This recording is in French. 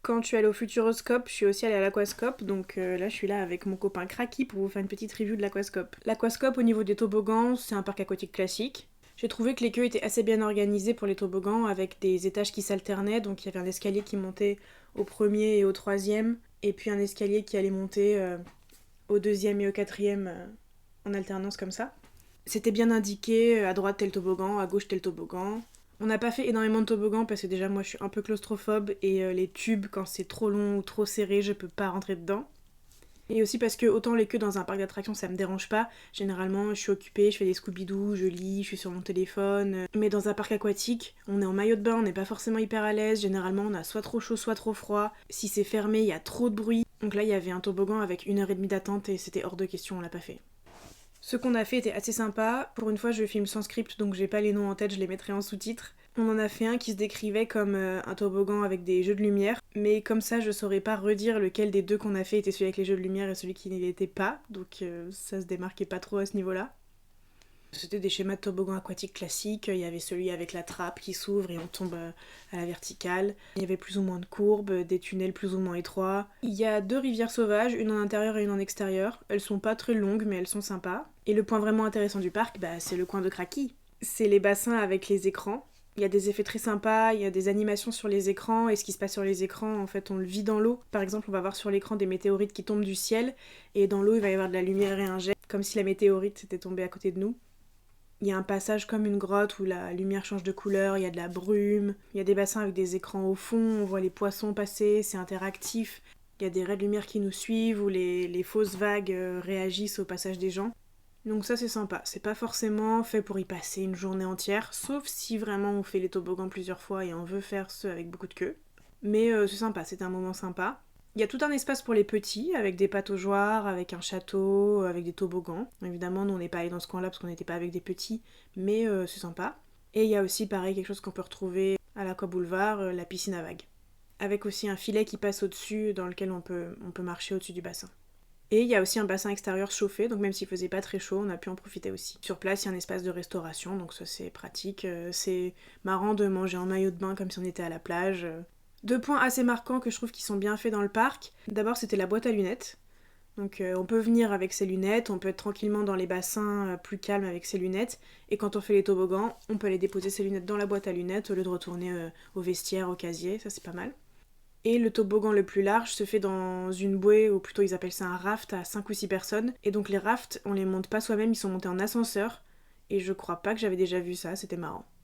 Quand je suis allée au Futuroscope, je suis aussi allée à l'Aquascope, donc là je suis là avec mon copain Kraki pour vous faire une petite review de l'Aquascope. L'Aquascope au niveau des toboggans, c'est un parc aquatique classique. J'ai trouvé que les queues étaient assez bien organisées pour les toboggans avec des étages qui s'alternaient, donc il y avait un escalier qui montait au premier et au troisième, et puis un escalier qui allait monter au deuxième et au quatrième en alternance comme ça. C'était bien indiqué, à droite tel toboggan, à gauche tel toboggan. On n'a pas fait énormément de toboggans parce que déjà moi je suis un peu claustrophobe et les tubes quand c'est trop long ou trop serré je peux pas rentrer dedans. Et aussi parce que autant les queues dans un parc d'attractions ça me dérange pas, généralement je suis occupée, je fais des Scooby-Doo, je lis, je suis sur mon téléphone. Mais dans un parc aquatique, on est en maillot de bain, on n'est pas forcément hyper à l'aise, généralement on a soit trop chaud soit trop froid. Si c'est fermé il y a trop de bruit. Donc là il y avait un toboggan avec 1h30 d'attente et c'était hors de question, on l'a pas fait. Ce qu'on a fait était assez sympa. Pour une fois, je filme sans script, donc j'ai pas les noms en tête, je les mettrai en sous-titres. On en a fait un qui se décrivait comme un toboggan avec des jeux de lumière, mais comme ça, je saurais pas redire lequel des deux qu'on a fait était celui avec les jeux de lumière et celui qui n'y était pas, donc ça se démarquait pas trop à ce niveau-là. C'était des schémas de toboggan aquatique classiques, il y avait celui avec la trappe qui s'ouvre et on tombe à la verticale. Il y avait plus ou moins de courbes, des tunnels plus ou moins étroits. Il y a 2 rivières sauvages, une en intérieur et une en extérieur. Elles sont pas très longues mais elles sont sympas. Et le point vraiment intéressant du parc, c'est le coin de Kraki. C'est les bassins avec les écrans. Il y a des effets très sympas, il y a des animations sur les écrans, et ce qui se passe sur les écrans, en fait, on le vit dans l'eau. Par exemple, on va voir sur l'écran des météorites qui tombent du ciel, et dans l'eau, il va y avoir de la lumière et un jet, comme si la météorite s'était tombée à côté de nous. Il y a un passage comme une grotte où la lumière change de couleur, il y a de la brume, il y a des bassins avec des écrans au fond, on voit les poissons passer, c'est interactif. Il y a des raies de lumière qui nous suivent où les fausses vagues réagissent au passage des gens. Donc ça c'est sympa, c'est pas forcément fait pour y passer une journée entière, sauf si vraiment on fait les toboggans plusieurs fois et on veut faire ceux avec beaucoup de queue. Mais c'est sympa, c'était un moment sympa. Il y a tout un espace pour les petits, avec des pataugeoires, avec un château, avec des toboggans. Évidemment, nous on n'est pas allé dans ce coin-là parce qu'on n'était pas avec des petits, mais c'est sympa. Et il y a aussi pareil quelque chose qu'on peut retrouver à l'Aqua Boulevard, la piscine à vagues. Avec aussi un filet qui passe au-dessus dans lequel on peut marcher au-dessus du bassin. Et il y a aussi un bassin extérieur chauffé, donc même s'il faisait pas très chaud, on a pu en profiter aussi. Sur place, il y a un espace de restauration, donc ça c'est pratique. C'est marrant de manger en maillot de bain comme si on était à la plage. 2 points assez marquants que je trouve qui sont bien faits dans le parc. D'abord, c'était la boîte à lunettes. Donc on peut venir avec ses lunettes, on peut être tranquillement dans les bassins plus calmes avec ses lunettes. Et quand on fait les toboggans, on peut aller déposer ses lunettes dans la boîte à lunettes au lieu de retourner au vestiaire, au casier, ça c'est pas mal. Et le toboggan le plus large se fait dans une bouée, ou plutôt ils appellent ça un raft à 5 ou 6 personnes. Et donc les rafts, on les monte pas soi-même, ils sont montés en ascenseur. Et je crois pas que j'avais déjà vu ça, c'était marrant.